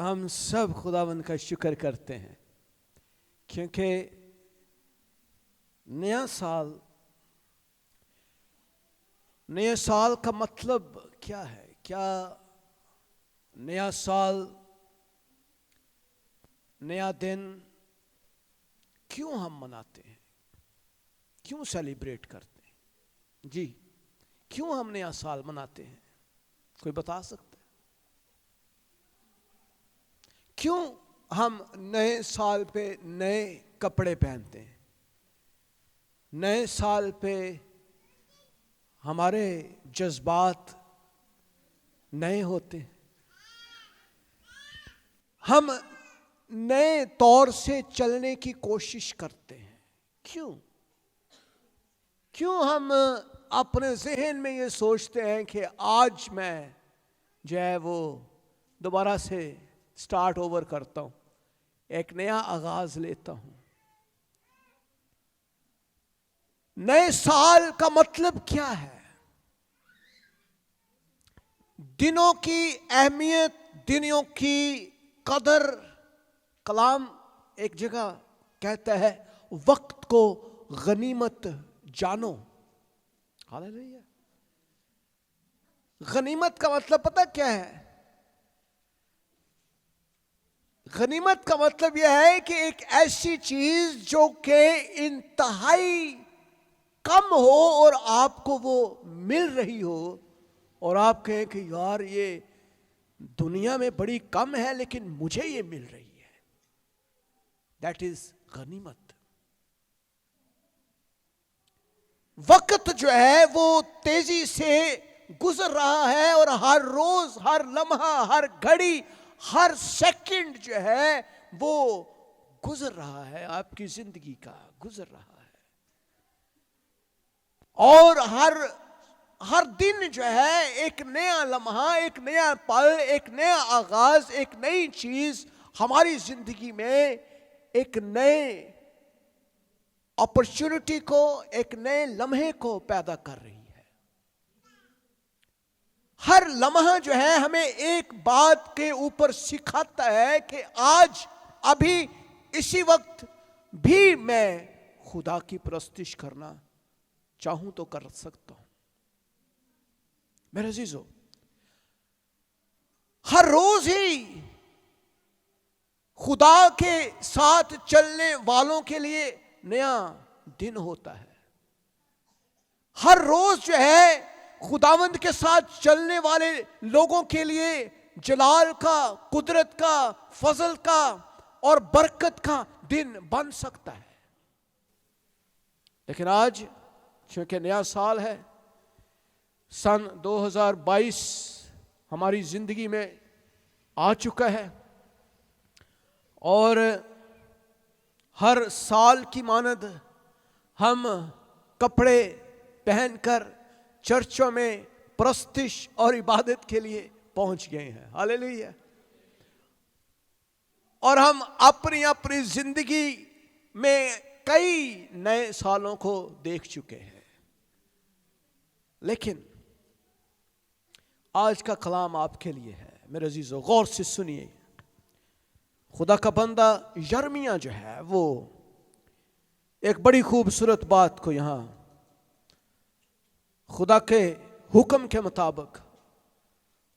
ہم سب خداوند کا شکر کرتے ہیں کیونکہ نیا سال کا مطلب کیا ہے؟ کیا نیا سال، نیا دن کیوں ہم مناتے ہیں؟ کیوں سیلیبریٹ کرتے ہیں؟ جی کیوں ہم نیا سال مناتے ہیں؟ کوئی بتا سکتا ہے؟ کیوں ہم نئے سال پہ نئے کپڑے پہنتے ہیں؟ نئے سال پہ ہمارے جذبات نئے ہوتے ہیں، ہم نئے طور سے چلنے کی کوشش کرتے ہیں۔ کیوں ہم اپنے ذہن میں یہ سوچتے ہیں کہ آج میں جو ہے وہ دوبارہ سے سٹارٹ اوور کرتا ہوں، ایک نیا آغاز لیتا ہوں؟ نئے سال کا مطلب کیا ہے؟ دنوں کی اہمیت، دنوں کی قدر، کلام ایک جگہ کہتا ہے وقت کو غنیمت جانو۔ ہاللیلویا۔ غنیمت کا مطلب پتہ کیا ہے؟ غنیمت کا مطلب یہ ہے کہ ایک ایسی چیز جو کہ انتہائی کم ہو اور آپ کو وہ مل رہی ہو اور آپ کہیں کہ یار یہ دنیا میں بڑی کم ہے لیکن مجھے یہ مل رہی ہے۔ دیٹ از غنیمت۔ وقت جو ہے وہ تیزی سے گزر رہا ہے اور ہر روز، ہر لمحہ، ہر گھڑی، ہر سیکنڈ جو ہے وہ گزر رہا ہے، آپ کی زندگی کا گزر رہا ہے، اور ہر دن جو ہے ایک نیا لمحہ، ایک نیا پل، ایک نیا آغاز، ایک نئی چیز ہماری زندگی میں ایک نئے اپرچونٹی کو، ایک نئے لمحے کو پیدا کر رہی ہے۔ ہر لمحہ جو ہے ہمیں ایک بات کے اوپر سکھاتا ہے کہ آج ابھی اسی وقت بھی میں خدا کی پرستش کرنا چاہوں تو کر سکتا ہوں۔ میرے عزیزو، ہر روز ہی خدا کے ساتھ چلنے والوں کے لیے نیا دن ہوتا ہے۔ ہر روز جو ہے خداوند کے ساتھ چلنے والے لوگوں کے لیے جلال کا، قدرت کا، فضل کا اور برکت کا دن بن سکتا ہے۔ لیکن آج چونکہ نیا سال ہے، سن 2022 ہماری زندگی میں آ چکا ہے، اور ہر سال کی مانند ہم کپڑے پہن کر چرچوں میں پرستش اور عبادت کے لیے پہنچ گئے ہیں۔ ہاللیلویا۔ اور ہم اپنی اپنی زندگی میں کئی نئے سالوں کو دیکھ چکے ہیں، لیکن آج کا کلام آپ کے لیے ہے۔ میرے عزیزو غور سے سنیے۔ خدا کا بندہ یرمیہ جو ہے وہ ایک بڑی خوبصورت بات کو یہاں خدا کے حکم کے مطابق،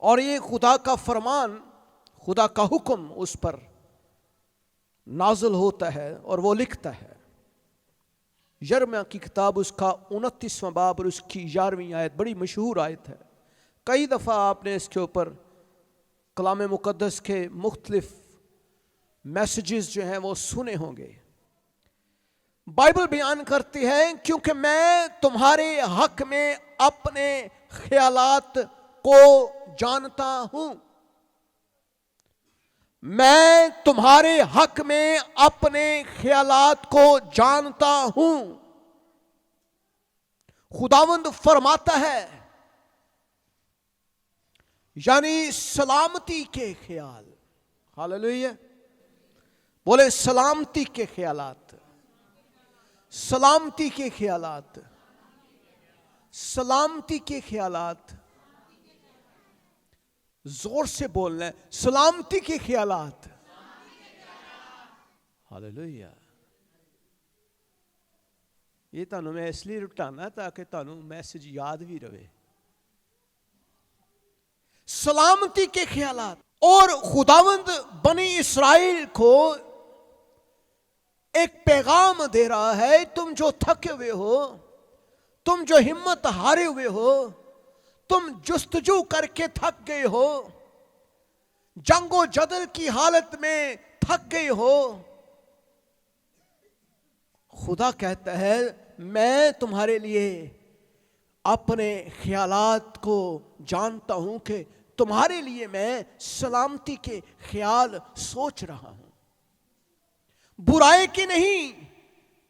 اور یہ خدا کا فرمان، خدا کا حکم اس پر نازل ہوتا ہے، اور وہ لکھتا ہے۔ یرمیہ کی کتاب اس کا 29واں باب اور اس کی 11ویں آیت بڑی مشہور آیت ہے۔ کئی دفعہ آپ نے اس کے اوپر کلام مقدس کے مختلف میسیجز جو ہیں وہ سنے ہوں گے۔ بائبل بیان کرتی ہے کیونکہ میں تمہارے حق میں اپنے خیالات کو جانتا ہوں۔ میں تمہارے حق میں اپنے خیالات کو جانتا ہوں۔ خداوند فرماتا ہے، یعنی سلامتی کے خیال۔ ہاللیلویا۔ بولے سلامتی کے خیالات، سلامتی کے خیالات، سلامتی کے خیالات۔ زور سے بولنا ہے، سلامتی کے خیالات. ہاللیلویا. یہ تانوں میں اس لیے رٹانا تاکہ تانوں میسج یاد بھی رہے. سلامتی کے خیالات. اور خداوند بنی اسرائیل کو ایک پیغام دے رہا ہے، تم جو تھکے ہوئے ہو، تم جو ہمت ہارے ہوئے ہو، تم جستجو کر کے تھک گئے ہو، جنگ و جدل کی حالت میں تھک گئے ہو، خدا کہتا ہے میں تمہارے لیے اپنے خیالات کو جانتا ہوں کہ تمہارے لیے میں سلامتی کے خیال سوچ رہا ہوں، برائی کی نہیں،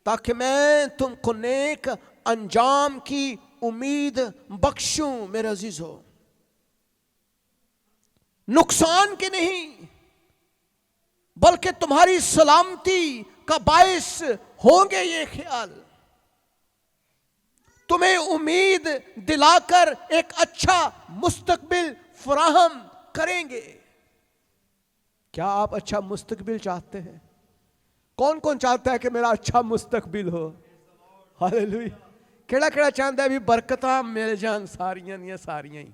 تاکہ میں تم کو نیک انجام کی امید بخشوں. میرے عزیزو، نقصان کے نہیں بلکہ تمہاری سلامتی کا باعث ہوں گے یہ خیال. تمہیں امید دلا کر ایک اچھا مستقبل فراہم کریں گے. کیا آپ اچھا مستقبل چاہتے ہیں؟ کون کون چاہتا ہے کہ میرا اچھا مستقبل ہو؟ ہاللیلویا. کیڑا کیڑا چاہتا ہے بھی برکتاں مل جان ساریاں دیا ساریاں ہی.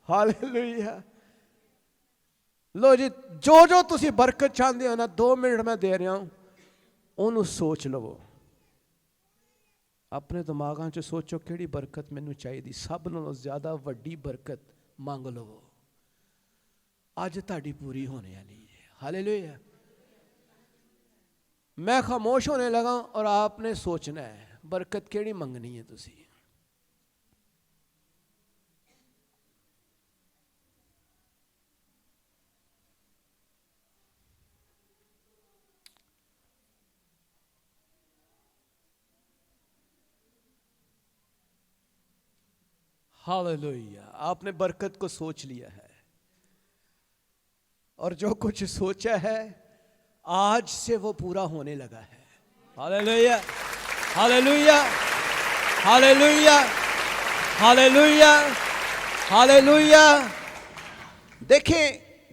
ہاللیلویا. لو جی، جو تسی برکت چاہتے ہو نا، 2 منٹ میں دے رہا ہوں، انہوں سوچ لو. اپنے دماغاں چ سوچو کیڑی برکت مینوں چاہیے. سب نالوں زیادہ وڈی برکت مانگ لو، اج تہاڈی پوری ہونے والی ہے. ہاللیلویا. میں خاموش ہونے لگا اور آپ نے سوچنا ہے برکت کیڑی منگنی ہے تسی. ہاللیلویا. آپ نے برکت کو سوچ لیا ہے، اور جو کچھ سوچا ہے آج سے وہ پورا ہونے لگا ہے. ہاللیلویا. ہاللیلویا. ہاللیلویا. ہاللیلویا. ہاللیلویا. دیکھیں،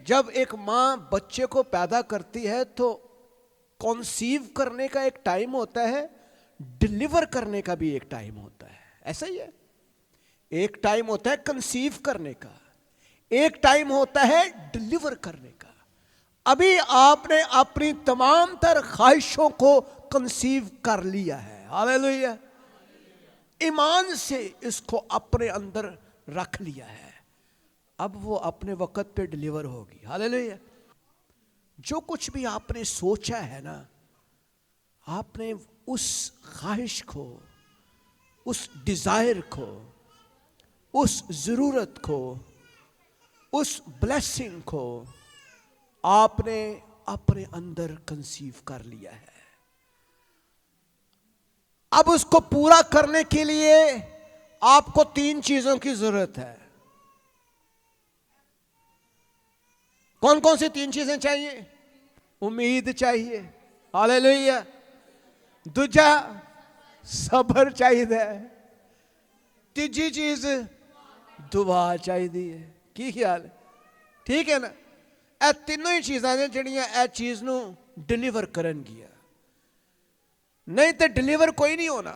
جب ایک ماں بچے کو پیدا کرتی ہے تو کنسیو کرنے کا ایک ٹائم ہوتا ہے، ڈیلیور کرنے کا بھی ایک ٹائم ہوتا ہے. ایسا ہی ہے. ایک ٹائم ہوتا ہے کنسیو کرنے کا، ایک ٹائم ہوتا ہے ڈیلیور کرنے کا. ابھی آپ نے اپنی تمام تر خواہشوں کو کنسیو کر لیا ہے. ہاللیلویا. ایمان سے اس کو اپنے اندر رکھ لیا ہے. اب وہ اپنے وقت پہ ڈیلیور ہوگی. ہاللیلویا. جو کچھ بھی آپ نے سوچا ہے نا، آپ نے اس خواہش کو، اس ڈیزائر کو، اس ضرورت کو، اس بلیسنگ کو آپ نے اپنے اندر کنسیو کر لیا ہے. اب اس کو پورا کرنے کے لیے آپ کو 3 چیزوں کی ضرورت ہے. کون کون سی 3 چیزیں چاہیے؟ امید چاہیے. ہاللیلویا. دوجا صبر چاہیے. تیجی چیز دعا چاہیے. کی خیال ہے؟ ٹھیک ہے نا؟ اے تینوں ہی چیزاں نے جڑیاں اے چیز نو ڈیلیور کرن گیا. نہیں تو ڈیلیور کوئی نہیں ہونا.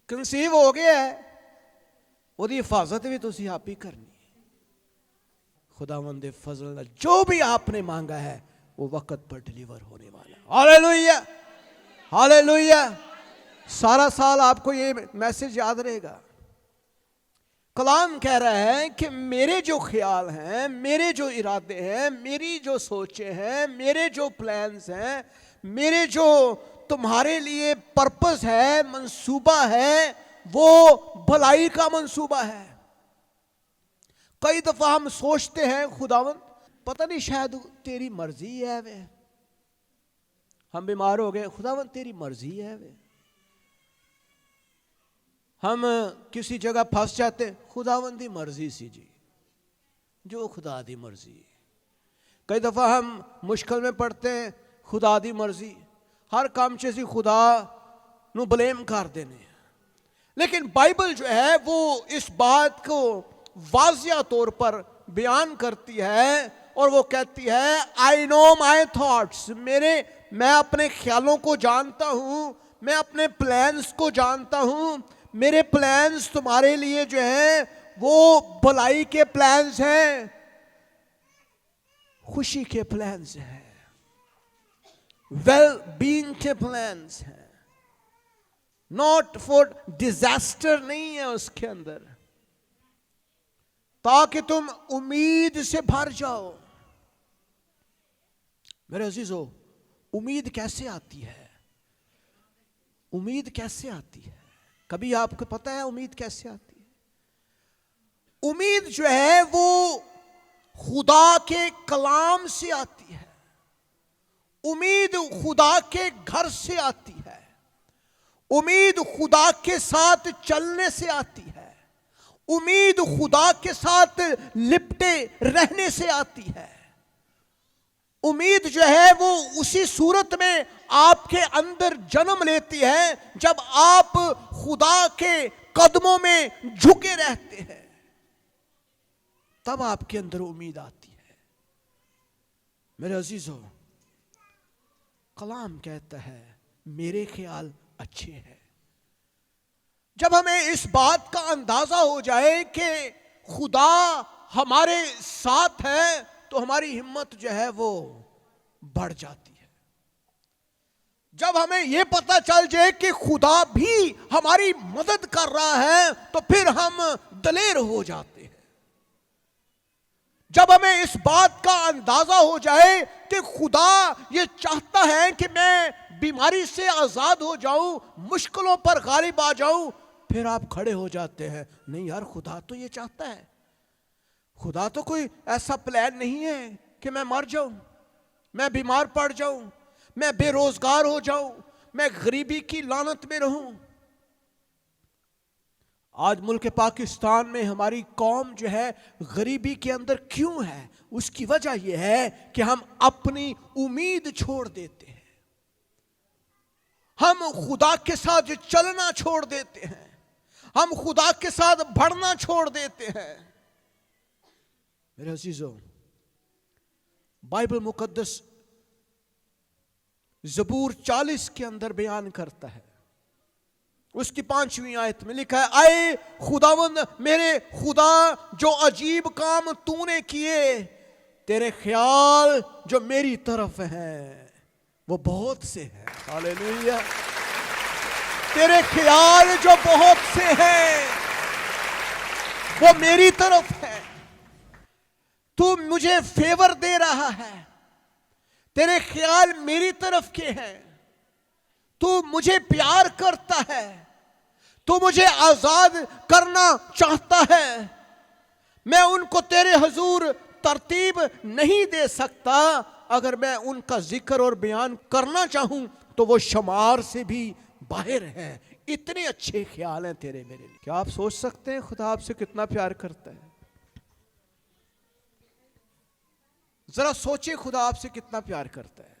کنسیو ہو گیا ہے، وہ دی حفاظت بھی تسی آپ ہی کرنی ہے. خداوند دے فضل نال جو بھی آپ نے مانگا ہے وہ وقت پر ڈیلیور ہونے والا ہے. ہاللیلویا. ہاللیلویا. سارا سال آپ کو یہ میسج یاد رہے گا. کلام کہہ رہا ہے کہ میرے جو خیال ہیں، میرے جو ارادے ہیں، میری جو سوچیں ہیں، میرے جو پلانز ہیں، میرے جو تمہارے لیے پرپس ہے، منصوبہ ہے، وہ بھلائی کا منصوبہ ہے. کئی دفعہ ہم سوچتے ہیں خداوند پتہ نہیں شاید تیری مرضی ہے وے. ہم بیمار ہو گئے، خداوند تیری مرضی ہے وے. ہم کسی جگہ پھنس جاتے ہیں، خداوند دی مرضی سی جی، جو خدا دی مرضی. کئی دفعہ ہم مشکل میں پڑتے ہیں، خدا دی مرضی. ہر کام چ اسی خدا نو بلیم کر دینے. لیکن بائبل جو ہے وہ اس بات کو واضح طور پر بیان کرتی ہے اور وہ کہتی ہے آئی نو مائی تھاٹس، میں اپنے خیالوں کو جانتا ہوں، میں اپنے پلانس کو جانتا ہوں، میرے پلانس تمہارے لیے جو ہیں وہ بھلائی کے پلانس ہیں، خوشی کے پلانس ہیں، ویل بینگ کے پلانس ہیں، ناٹ فور ڈیزاسٹر نہیں ہے اس کے اندر، تاکہ تم امید سے بھر جاؤ۔ میرے عزیزو، امید کیسے آتی ہے؟ امید کیسے آتی ہے؟ کبھی آپ کو پتا ہے امید کیسے آتی ہے؟ امید جو ہے وہ خدا کے کلام سے آتی ہے، امید خدا کے گھر سے آتی ہے، امید خدا کے ساتھ چلنے سے آتی ہے، امید خدا کے ساتھ لپٹے رہنے سے آتی ہے۔ امید جو ہے وہ اسی صورت میں آپ کے اندر جنم لیتی ہے جب آپ خدا کے قدموں میں جھکے رہتے ہیں، تب آپ کے اندر امید آتی ہے۔ میرے عزیزو، کلام کہتا ہے میرے خیال اچھے ہیں۔ جب ہمیں اس بات کا اندازہ ہو جائے کہ خدا ہمارے ساتھ ہے تو ہماری ہمت جو ہے وہ بڑھ جاتی ہے۔ جب ہمیں یہ پتہ چل جائے کہ خدا بھی ہماری مدد کر رہا ہے تو پھر ہم دلیر ہو جاتے ہیں۔ جب ہمیں اس بات کا اندازہ ہو جائے کہ خدا یہ چاہتا ہے کہ میں بیماری سے آزاد ہو جاؤں، مشکلوں پر غالب آ جاؤں، پھر آپ کھڑے ہو جاتے ہیں، نہیں یار خدا تو یہ چاہتا ہے، خدا تو کوئی ایسا پلان نہیں ہے کہ میں مر جاؤں، میں بیمار پڑ جاؤں، میں بے روزگار ہو جاؤں، میں غریبی کی لعنت میں رہوں۔ آج ملک پاکستان میں ہماری قوم جو ہے غریبی کے اندر کیوں ہے؟ اس کی وجہ یہ ہے کہ ہم اپنی امید چھوڑ دیتے ہیں، ہم خدا کے ساتھ چلنا چھوڑ دیتے ہیں، ہم خدا کے ساتھ بڑھنا چھوڑ دیتے ہیں۔ میرے عزیزو، بائبل مقدس زبور 40 کے اندر بیان کرتا ہے، اس کی 5ویں آیت میں لکھا ہے، اے خداوند میرے خدا جو عجیب کام تو نے کیے، تیرے خیال جو میری طرف ہیں وہ بہت سے ہیں۔ ہاللیلویا! تیرے خیال جو بہت سے ہیں وہ میری طرف ہے، تو مجھے فیور دے رہا ہے، تیرے خیال میری طرف کے ہیں، تو مجھے پیار کرتا ہے، تو مجھے آزاد کرنا چاہتا ہے۔ میں ان کو تیرے حضور ترتیب نہیں دے سکتا، اگر میں ان کا ذکر اور بیان کرنا چاہوں تو وہ شمار سے بھی باہر ہے۔ اتنے اچھے خیال ہیں تیرے میرے لیے۔ کیا آپ سوچ سکتے ہیں خدا آپ سے کتنا پیار کرتا ہے؟ ذرا سوچیں خدا آپ سے کتنا پیار کرتا ہے،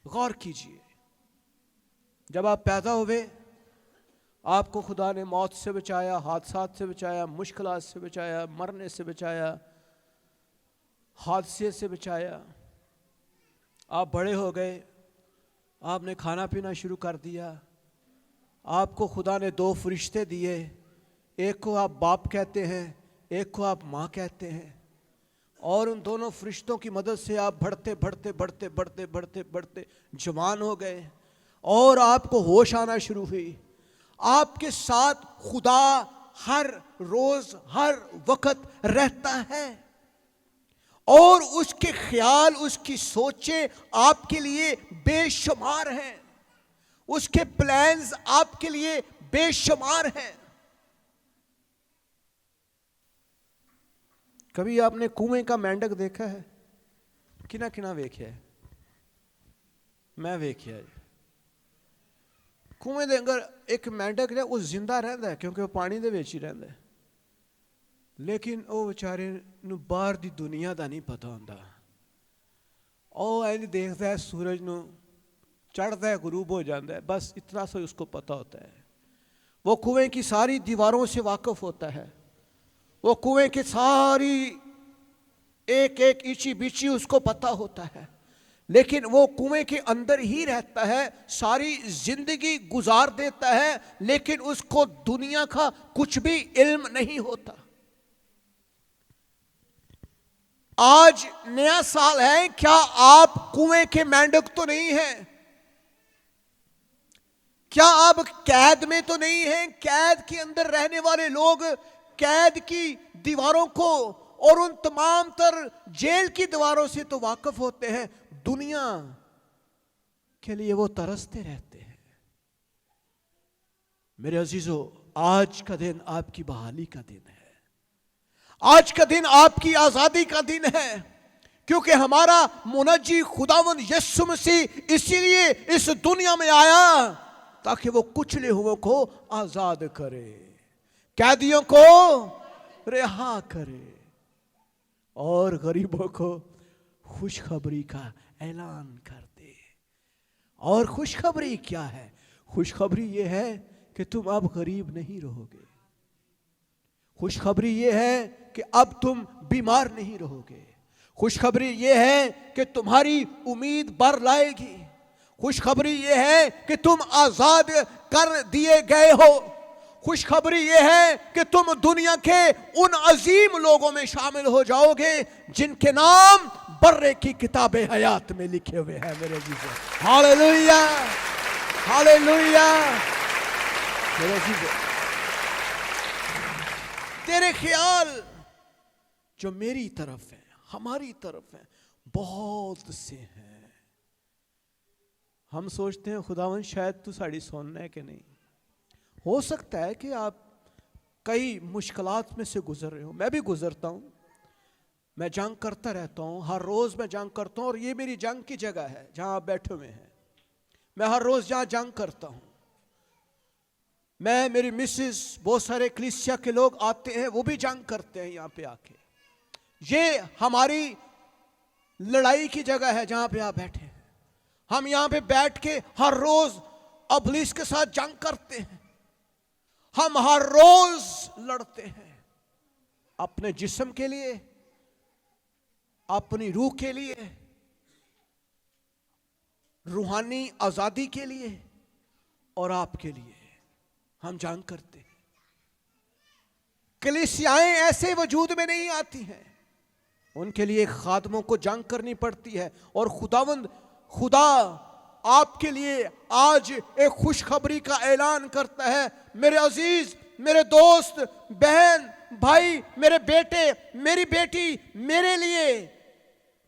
غور کیجئے۔ جب آپ پیدا ہوئے آپ کو خدا نے موت سے بچایا، حادثات سے بچایا، مشکلات سے بچایا، مرنے سے بچایا، حادثے سے بچایا۔ آپ بڑے ہو گئے، آپ نے کھانا پینا شروع کر دیا، آپ کو خدا نے 2 فرشتے دیے، ایک کو آپ باپ کہتے ہیں، ایک کو آپ ماں کہتے ہیں، اور ان دونوں فرشتوں کی مدد سے آپ بڑھتے بڑھتے بڑھتے بڑھتے بڑھتے بڑھتے جوان ہو گئے، اور آپ کو ہوش آنا شروع ہوئی۔ آپ کے ساتھ خدا ہر روز ہر وقت رہتا ہے، اور اس کے خیال، اس کی سوچیں آپ کے لیے بے شمار ہیں، اس کے پلانز آپ کے لیے بے شمار ہیں۔ کبھی آپ نے کنویں کا مینڈک دیکھا ہے؟ کنا کنا ویکھیا ہے؟ میں ویکھیا ہے۔ کنویں دے اندر ایک مینڈک ہے، وہ زندہ رہندا ہے کیونکہ وہ پانی دے وچ ہی رہندا ہے، لیکن وہ بیچارے نو باہر دی دنیا دا نہیں پتہ ہوندا۔ او اینج دیکھدا ہے سورج نو، چڑھدا ہے غروب ہو جاندا ہے، بس اتنا سا اس کو پتہ ہوتا ہے۔ وہ کنویں کی ساری دیواروں سے واقف ہوتا ہے، وہ کنویں کی ساری ایک ایک ایچی بیچی اس کو پتہ ہوتا ہے، لیکن وہ کنویں کے اندر ہی رہتا ہے، ساری زندگی گزار دیتا ہے، لیکن اس کو دنیا کا کچھ بھی علم نہیں ہوتا۔ آج نیا سال ہے، کیا آپ کنویں کے مینڈک تو نہیں ہیں؟ کیا آپ قید میں تو نہیں ہیں؟ قید کے اندر رہنے والے لوگ قید کی دیواروں کو اور ان تمام تر جیل کی دیواروں سے تو واقف ہوتے ہیں، دنیا کے لیے وہ ترستے رہتے ہیں۔ میرے عزیزو، آج کا دن آپ کی بحالی کا دن ہے، آج کا دن آپ کی آزادی کا دن ہے، کیونکہ ہمارا منجی خداوند یسوع مسیح اسی لیے اس دنیا میں آیا تاکہ وہ کچلے ہوئے کو آزاد کرے، قیدیوں کو رہا کرے اور غریبوں کو خوشخبری کا اعلان کر دے۔ اور خوشخبری کیا ہے؟ خوشخبری یہ ہے کہ تم اب غریب نہیں رہو گے، خوشخبری یہ ہے کہ اب تم بیمار نہیں رہو گے، خوشخبری یہ ہے کہ تمہاری امید بر لائے گی، خوشخبری یہ ہے کہ تم آزاد کر دیے گئے ہو، خوشخبری یہ ہے کہ تم دنیا کے ان عظیم لوگوں میں شامل ہو جاؤ گے جن کے نام برے کی کتاب حیات میں لکھے ہوئے ہیں۔ میرے عزیزو، ہاللیلویہ، ہاللیلویہ۔ میرے عزیزو، تیرے خیال جو میری طرف ہے، ہماری طرف ہے، بہت سے ہیں۔ ہم سوچتے ہیں خداوند شاید تو ساڑی سننا ہے کہ نہیں۔ ہو سکتا ہے کہ آپ کئی مشکلات میں سے گزر رہے ہوں، میں بھی گزرتا ہوں، میں جنگ کرتا رہتا ہوں، ہر روز میں جنگ کرتا ہوں، اور یہ میری جنگ کی جگہ ہے جہاں آپ بیٹھے ہوئے ہیں۔ میں ہر روز جہاں جنگ کرتا ہوں، میں، میری مسز، بہت سارے کلیسیا کے لوگ آتے ہیں، وہ بھی جنگ کرتے ہیں یہاں پہ آ کے۔ یہ ہماری لڑائی کی جگہ ہے جہاں پہ آپ بیٹھے ہیں۔ ہم یہاں پہ بیٹھ کے ہر روز ابلیس کے ساتھ جنگ کرتے ہیں، ہم ہر روز لڑتے ہیں، اپنے جسم کے لیے، اپنی روح کے لیے، روحانی آزادی کے لیے، اور آپ کے لیے ہم جنگ کرتے ہیں۔ کلیسیائیں ایسے وجود میں نہیں آتی ہیں، ان کے لیے خادموں کو جنگ کرنی پڑتی ہے، اور خدا آپ کے لیے آج ایک خوشخبری کا اعلان کرتا ہے۔ میرے عزیز، میرے دوست، بہن، بھائی، میرے بیٹے، میری بیٹی، میرے لیے،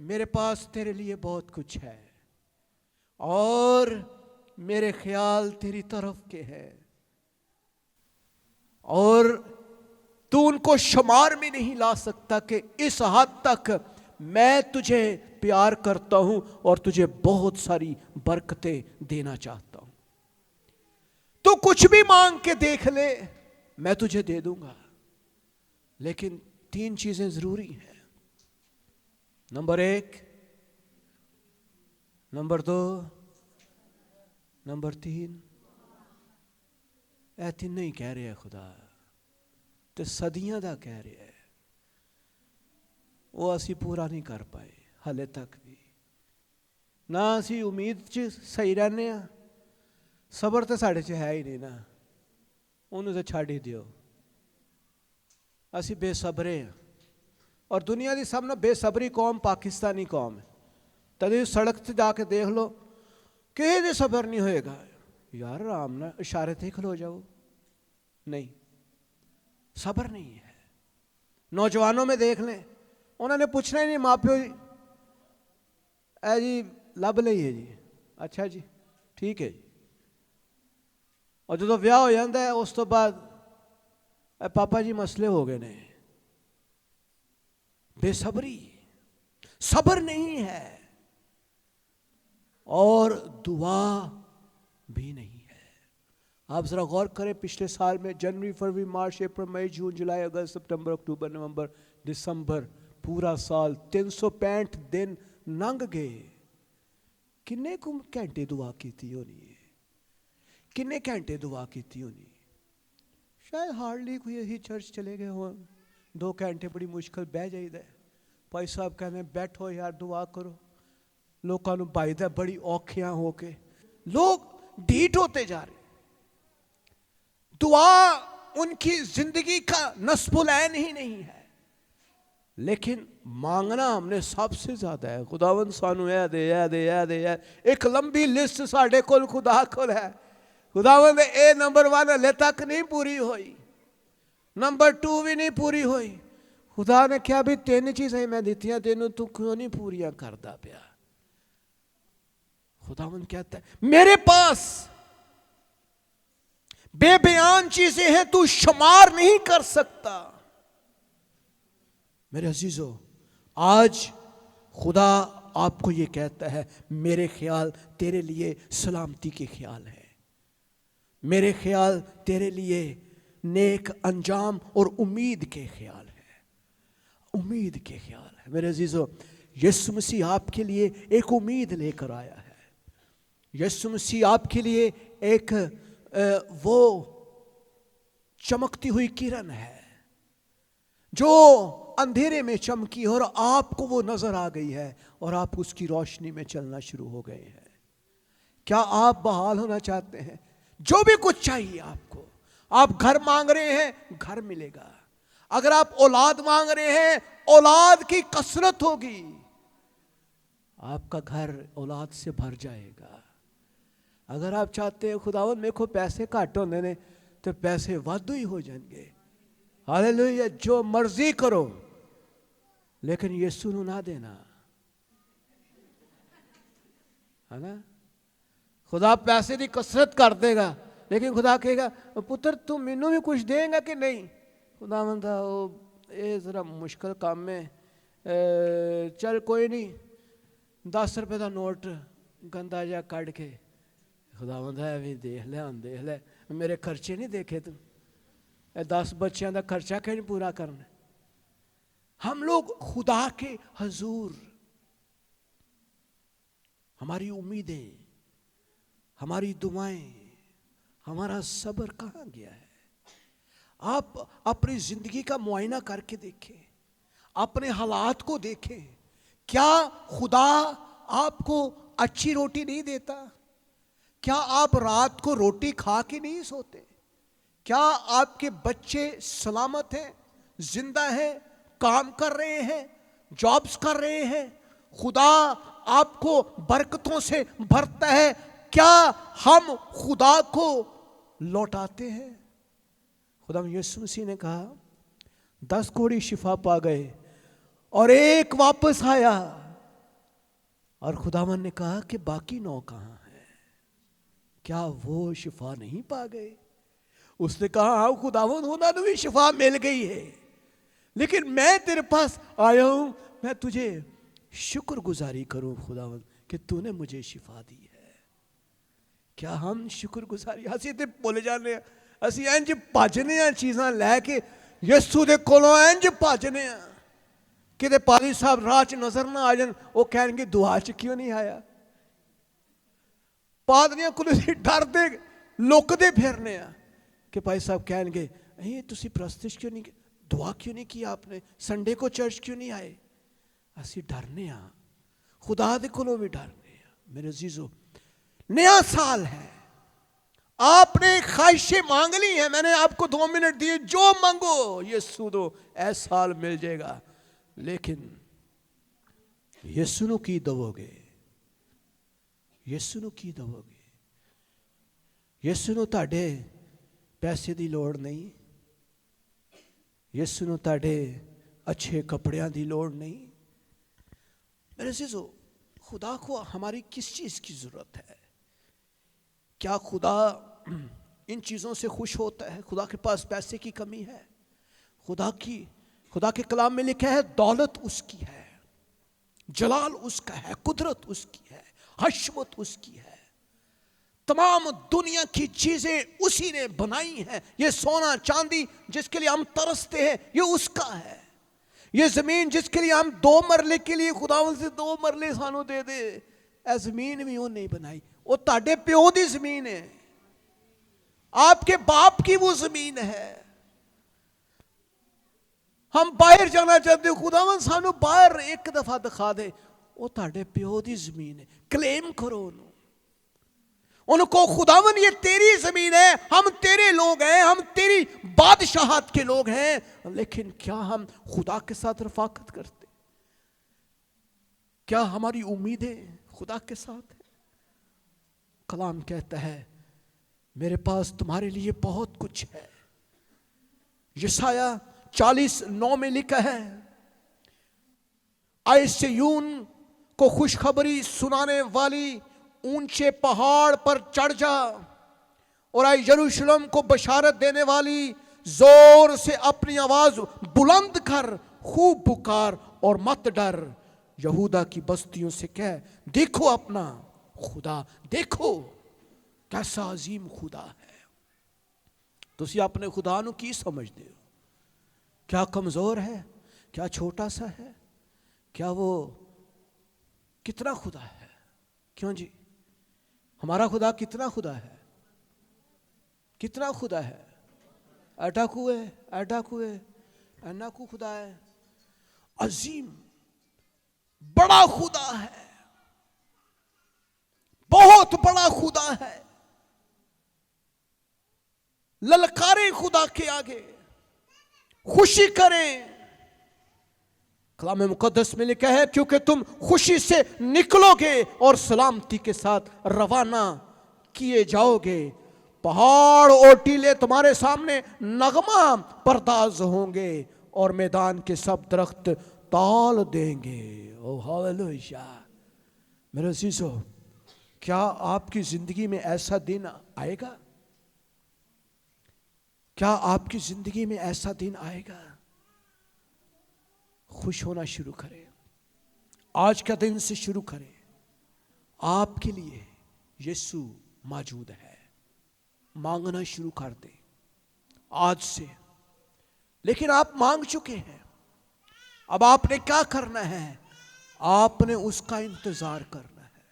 میرے پاس تیرے لیے بہت کچھ ہے، اور میرے خیال تیری طرف کے ہے، اور تو ان کو شمار میں نہیں لا سکتا کہ اس حد تک میں تجھے پیار کرتا ہوں اور تجھے بہت ساری برکتیں دینا چاہتا ہوں۔ تو کچھ بھی مانگ کے دیکھ لے، میں تجھے دے دوں گا، لیکن 3 چیزیں ضروری ہیں۔ Number 1، number 2، number 3۔ اے 3 نہیں کہہ رہے ہے خدا، تو صدیاں دا کہہ رہے ہے، وہ اسی پورا نہیں کر پائے ہلے تک بھی، نہ اسی امید چ صحیح رہنے ہیں۔ صبر تو ساڑھے چ ہے ہی نہیں نا، انہوں تو چھاڑ ہی دیو، اسی بے صبرے ہیں، اور دنیا دی سب نے بے صبری قوم پاکستانی قوم ہے۔ تدھی سڑک سے جا کے دیکھ لو، کہیں دے صبر نہیں ہوئے گا، یار آرام نہ اشارے تھے کھلو جاؤ، نہیں، صبر نہیں ہے۔ نوجوانوں میں دیکھ لیں، انہوں نے پوچھنا ہی نہیں، ماں پیو اے جی لب لئیے جی، اچھا جی ٹھیک ہے جی، اور جو ویاہ ہو جاتا ہے اس تو بعد اے پاپا جی مسئلے ہو گئے نے۔ بے صبری، صبر نہیں ہے، اور دعا بھی نہیں ہے۔ آپ ذرا غور کریں، پچھلے سال میں جنوری، فروری، مارچ، اپریل، مئی، جون، جولائی، اگست، سپٹمبر، اکتوبر، نومبر، دسمبر، پورا سال 365 دن لنگ گئے۔ کنے گھنٹے دعا کیتی ہونی ہے، کنے گھنٹے دعا کیتی ہونی، شاید ہارڈلی کوئی ہی چرچ چلے گئے ہوں, 2 گھنٹے بڑی مشکل بہ جائیدا ہے. بھائی صاحب کہنے بیٹھو یار دعا کرو, لوگوں نوں بھائیدا بڑی اوکھیاں ہو کے, لوگ ڈھیٹ ہوتے جا رہے. دعا ان کی زندگی کا نصب العین ہی نہیں ہے, لیکن مانگنا ہم نے سب سے زیادہ ہے. خداوند سانو اے دے اے دے اے دے اے, ایک لمبی لسٹ ساڈے کول خدا کول ہے. خداوند اے نمبر 1 ہلے تک نہیں پوری ہوئی, نمبر 2 بھی نہیں پوری ہوئی. خدا نے کیا بھی 3 چیزیں میں دیتیاں تینوں, تو کیوں نہیں پوریاں کردا پیا؟ خداوند کہتا ہے میرے پاس بے بیان چیزیں ہیں تو شمار نہیں کر سکتا. میرے عزیزو, آج خدا آپ کو یہ کہتا ہے میرے خیال تیرے لیے سلامتی کے خیال ہے, میرے خیال تیرے لیے نیک انجام اور امید کے خیال ہے, امید کے خیال ہے. میرے عزیزو, یسوع مسیح آپ کے لیے ایک امید لے کر آیا ہے. یسوع مسیح آپ کے لیے ایک وہ چمکتی ہوئی کرن ہے جو اندھیرے میں چمکی اور آپ کو وہ نظر آ گئی ہے اور آپ اس کی روشنی میں چلنا شروع ہو گئے ہیں. کیا آپ بحال ہونا چاہتے ہیں؟ جو بھی کچھ چاہیے آپ کو, آپ گھر مانگ رہے ہیں, گھر ملے گا. اگر آپ اولاد مانگ رہے ہیں, اولاد کی کثرت ہوگی, آپ کا گھر اولاد سے بھر جائے گا. اگر آپ چاہتے ہیں خداوند میرے کو پیسے گھٹ ہوندے نے, تو پیسے وادو ہی ہو جائیں گے. ہاللیلویا, جو مرضی کرو لیکن یسوع نوں نہ دینا, ہے نا. خدا پیسے دی کثرت کر دے گا, لیکن خدا کہے گا پتر تو مینوں بھی کچھ دے گا کہ نہیں؟ خداوند اے ذرا مشکل کام ہے, چل کوئی نہیں, 10 روپے دا نوٹ گندا جا کڈ کے, خداوند ہے بھی دیکھ لے, ہم دیکھ لے, میرے خرچے نہیں دیکھے تو, 10 بچیاں دا خرچہ کہ نہیں پورا کرنا. ہم لوگ خدا کے حضور, ہماری امیدیں, ہماری دعائیں, ہمارا صبر کہاں گیا ہے؟ آپ اپنی زندگی کا معائنہ کر کے دیکھیں, اپنے حالات کو دیکھیں. کیا خدا آپ کو اچھی روٹی نہیں دیتا؟ کیا آپ رات کو روٹی کھا کے نہیں سوتے؟ کیا آپ کے بچے سلامت ہیں, زندہ ہیں, کام کر رہے ہیں, جابز کر رہے ہیں؟ خدا آپ کو برکتوں سے بھرتا ہے. کیا ہم خدا کو لوٹاتے ہیں؟ خدا یسوع مسیح نے کہا 10 کوڑی شفا پا گئے اور 1 واپس آیا, اور خداوند نے کہا کہ باقی 9 کہاں ہیں؟ کیا وہ شفا نہیں پا گئے؟ اس نے کہا ہاں خداوند, انہوں نے بھی شفا مل گئی ہے, لیکن میں تیرے پاس آیا ہوں, میں تجھے شکر گزاری کروں خداوند کہ تو نے مجھے شفا دی ہے. کیا ہم شکر گزاری؟ اسی تے بولے جانے ہیں, اسی انج بھجنے ہیں چیزاں لے کے یسوع دے کولوں, انج بھجنے ہیں کہ پادری صاحب راہ چ نظر نہ آ جان, وہ کہیں گے دعا چ کیوں نہیں آیا؟ پادریاں کو ڈر دے لکدے پھرنے ہیں کہ بھائی صاحب کہیں گے یہ تسی پرستش کیوں نہیں, دعا کیوں نہیں کی آپ نے, سنڈے کو چرچ کیوں نہیں آئے؟ اسی ڈرنے ہاں, خدا دے کولوں بھی ڈرنے ہاں. میرے عزیزو, نیا سال ہے, آپ نے خواہشیں مانگ لی ہیں, میں نے آپ کو 2 منٹ دیے, جو مانگو یسوع دو, اے سال مل جائے گا. لیکن یسوع نوں کی دو گے؟ یسوع نوں کی دو گے؟ یسوع نوں تہاڈے پیسے دی لوڑ نہیں, یسوع نوں تہاڈے اچھے کپڑیاں دی لوڑ نہیں. میرے عزیزو, خدا کو ہماری کس چیز کی ضرورت ہے؟ کیا خدا ان چیزوں سے خوش ہوتا ہے؟ خدا کے پاس پیسے کی کمی ہے؟ خدا کے کلام میں لکھا ہے دولت اس کی ہے, جلال اس کا ہے, قدرت اس کی ہے, حشمت اس کی ہے. تمام دنیا کی چیزیں اسی نے بنائی ہیں. یہ سونا چاندی جس کے لیے ہم ترستے ہیں, یہ اس کا ہے. یہ زمین جس کے لیے ہم 2 مرلے کے لیے خداوند سے 2 مرلے سانو دے دے, اے زمین بھی وہ نہیں بنائی, وہ تاڑے پیو دی زمین ہے, آپ کے باپ کی وہ زمین ہے. ہم باہر جانا چاہتے ہیں، خداوند سانو باہر ایک دفعہ دکھا دے، وہ تہاڈے پیو دی زمین ہے، کلیم کرو ان کو خداوند یہ تیری زمین ہے، ہم تیرے لوگ ہیں، ہم تیری بادشاہت کے لوگ ہیں۔ لیکن کیا ہم خدا کے ساتھ رفاقت کرتے؟ کیا ہماری امیدیں خدا کے ساتھ ہیں؟ کلام کہتا ہے میرے پاس تمہارے لیے بہت کچھ ہے۔ یسایہ 40:9 میں لکھا ہے، اے صیون کو خوشخبری سنانے والی اونچے پہاڑ پر چڑھ جا، اور اے یروشلم کو بشارت دینے والی زور سے اپنی آواز بلند کر، خوب پکار اور مت ڈر۔ یہودا کی بستیوں سے کہہ دیکھو اپنا خدا، دیکھو کیسا عظیم خدا ہے۔ تسی اپنے خدا نو کی سمجھتے ہو؟ کیا کمزور ہے؟ کیا چھوٹا سا ہے؟ کیا وہ کتنا خدا ہے؟ کیوں جی؟ ہمارا خدا کتنا خدا ہے؟ کتنا خدا ہے؟ ایٹا کوئے اینا کو خدا ہے، عظیم بڑا خدا ہے، بہت بڑا خدا ہے۔ للکاریں خدا کے آگے، خوشی کریں۔ کلام مقدس میں لکھا ہے کیونکہ تم خوشی سے نکلو گے اور سلامتی کے ساتھ روانہ کیے جاؤ گے۔ پہاڑ اور ٹیلے تمہارے سامنے نغمہ پرداز ہوں گے اور میدان کے سب درخت تال دیں گے۔ او ہاللویا۔ میرے عزیزو، کیا آپ کی زندگی میں ایسا دن آئے گا؟ کیا آپ کی زندگی میں ایسا دن آئے گا؟ خوش ہونا شروع کریں، آج کا دن سے شروع کریں۔ آپ کے لیے یسوع موجود ہے، مانگنا شروع کر دیں آج سے۔ لیکن آپ مانگ چکے ہیں، اب آپ نے کیا کرنا ہے؟ آپ نے اس کا انتظار کرنا ہے۔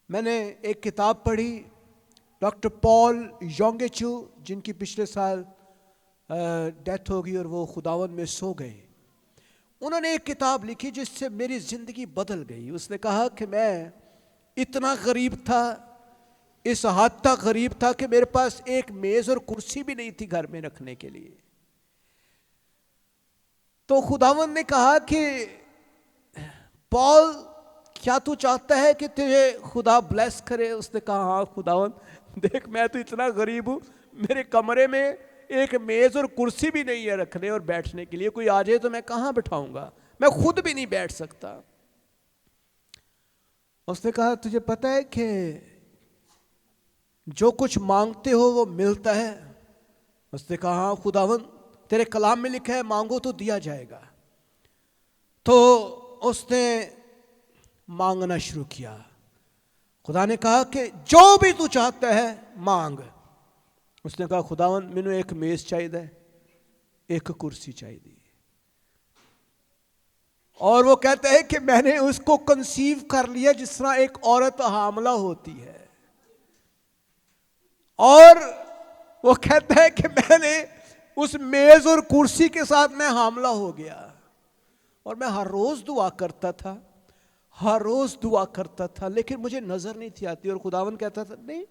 میں نے ایک کتاب پڑھی، ڈاکٹر پال یونگچو، جن کی پچھلے سال ڈیتھ ہو گئی اور وہ خداوند میں سو گئے۔ انہوں نے ایک کتاب لکھی جس سے میری زندگی بدل گئی۔ اس نے کہا کہ میں اتنا غریب تھا، اس حد تک غریب تھا کہ میرے پاس ایک میز اور کرسی بھی نہیں تھی گھر میں رکھنے کے لیے۔ تو خداوند نے کہا کہ پال، کیا تو چاہتا ہے کہ تجھے خدا بلیس کرے؟ اس نے کہا ہاں خداوند، دیکھ میں تو اتنا غریب ہوں، میرے کمرے میں ایک میز اور کرسی بھی نہیں ہے رکھنے اور بیٹھنے کے لیے، کوئی آ جائے تو میں کہاں بٹھاؤں گا، میں خود بھی نہیں بیٹھ سکتا۔ اس نے کہا تجھے پتہ ہے کہ جو کچھ مانگتے ہو وہ ملتا ہے؟ اس نے کہا ہاں خداوند، تیرے کلام میں لکھا ہے مانگو تو دیا جائے گا۔ تو اس نے مانگنا شروع کیا۔ خدا نے کہا کہ جو بھی تو چاہتا ہے مانگ۔ اس نے کہا خداوند مینوں ایک میز چاہیے، ایک کرسی چاہیے۔ اور وہ کہتا ہے کہ میں نے اس کو کنسیو کر لیا جس طرح ایک عورت حاملہ ہوتی ہے، اور وہ کہتا ہے کہ میں نے اس میز اور کرسی کے ساتھ میں حاملہ ہو گیا، اور میں ہر روز دعا کرتا تھا، ہر روز دعا کرتا تھا، لیکن مجھے نظر نہیں تھی آتی۔ اور خداوند کہتا تھا نہیں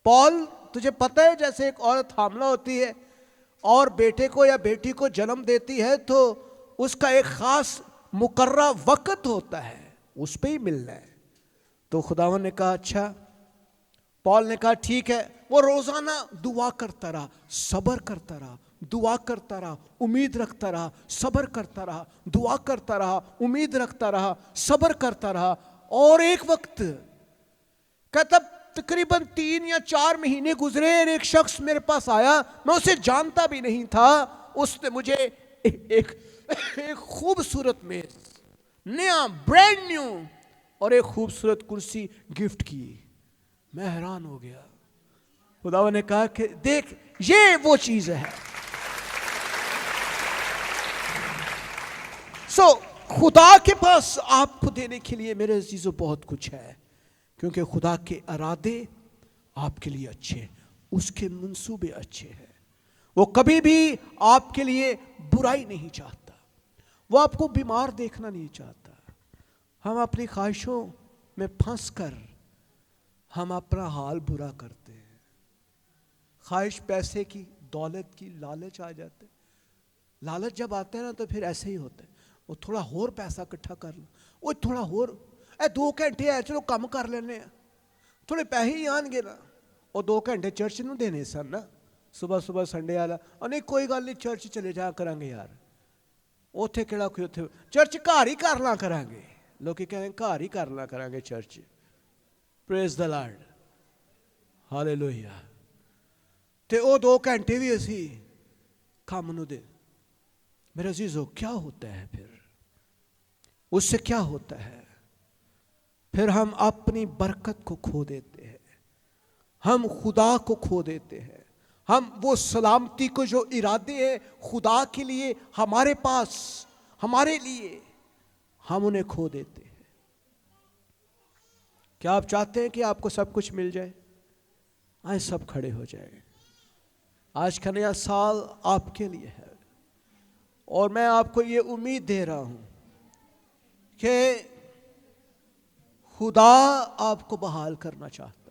پال، تجھے پتہ ہے جیسے ایک عورت حاملہ ہوتی ہے اور بیٹے کو یا بیٹی کو جنم دیتی ہے تو اس کا ایک خاص مقررہ وقت ہوتا ہے، اس پہ ہی ملنا ہے۔ تو خداوند نے کہا اچھا۔ پال نے کہا ٹھیک ہے۔ وہ روزانہ دعا کرتا رہا، صبر کرتا رہا، دعا کرتا رہا، امید رکھتا رہا، صبر کرتا رہا، دعا کرتا رہا، امید رکھتا رہا، صبر کرتا رہا۔ اور ایک وقت کہتا تقریباً 3 یا 4 مہینے گزرے، ایک شخص میرے پاس آیا، میں اسے جانتا بھی نہیں تھا، اس نے مجھے ایک خوبصورت میز، نیا برینڈ نیو، اور ایک خوبصورت کرسی گفٹ کی۔ میں حیران ہو گیا۔ خداوند نے کہا کہ دیکھ یہ وہ چیز ہے۔ خدا کے پاس آپ کو دینے کے لیے میرے عزیزو بہت کچھ ہے، کیونکہ خدا کے ارادے آپ کے لیے اچھے ہیں، اس کے منصوبے اچھے ہیں، وہ کبھی بھی آپ کے لیے برائی نہیں چاہتا، وہ آپ کو بیمار دیکھنا نہیں چاہتا۔ ہم اپنی خواہشوں میں پھنس کر ہم اپنا حال برا کرتے ہیں۔ خواہش پیسے کی، دولت کی، لالچ آ جاتے، لالچ جب آتے ہیں نا تو پھر ایسے ہی ہوتا ہے، وہ تھوڑا اور پیسہ اکٹھا کر لو، وہ تھوڑا اور 2 گھنٹے ہے چلو کم کر لینے ہیں، تھوڑے پیسے ہی آن گے نا، اور 2 گھنٹے چرچ نو دینے سن نا، صبح صبح سنڈے والا، اور نہیں کوئی گل نہیں چرچ چلے جا کریں گے یار، اوتھے کہڑا کوئی اوتھے چرچ گھر ہی کر لا کریں گے، لوگ کہیں گھر ہی کر لا کریں گے چرچ۔ پریز دا لارڈ، ہالےلویا۔ تے وہ 2 گھنٹے بھی اسی کام نو دے۔ میرے عزیزو کیا ہوتا ہے پھر؟ اس سے کیا ہوتا ہے؟ پھر ہم اپنی برکت کو کھو دیتے ہیں، ہم خدا کو کھو دیتے ہیں، ہم وہ سلامتی کو جو ارادے ہیں خدا کے لیے ہمارے پاس، ہمارے لیے، ہم انہیں کھو دیتے ہیں۔ کیا آپ چاہتے ہیں کہ آپ کو سب کچھ مل جائے؟ آئے سب کھڑے ہو جائیں۔ آج کا نیا سال آپ کے لیے ہے، اور میں آپ کو یہ امید دے رہا ہوں کہ خدا آپ کو بحال کرنا چاہتا ہے۔